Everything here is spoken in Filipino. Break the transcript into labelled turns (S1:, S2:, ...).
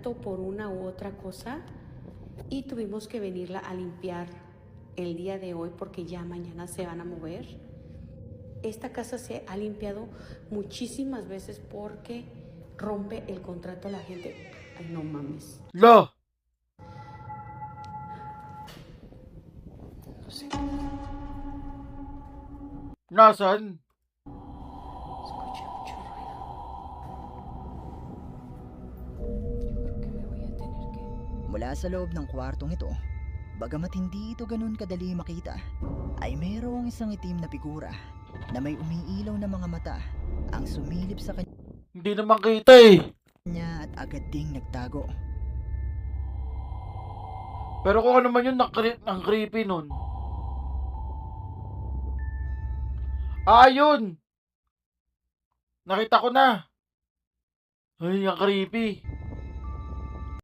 S1: contrato por una u otra cosa y tuvimos que venirla a limpiar el día de hoy porque ya mañana se van a mover. Esta casa se ha limpiado muchísimas veces porque rompe el contrato a la gente. Ay, no mames.
S2: Lo!
S1: No sé.
S2: Nasaan?
S1: Escuché mucho ruido. Yo creo que me voy a tener que...
S3: Mula sa loob ng kwartong ito, bagamat hindi ito ganun kadali makita, ay mayroong isang itim na figura na may umiilaw na mga mata ang sumilip sa
S2: Hindi naman kita eh.
S3: kanya at agad ding nagtago.
S2: Pero kung ano man yun, ang creepy nun. Ah, yun! Nakita ko na. Ay, ang creepy.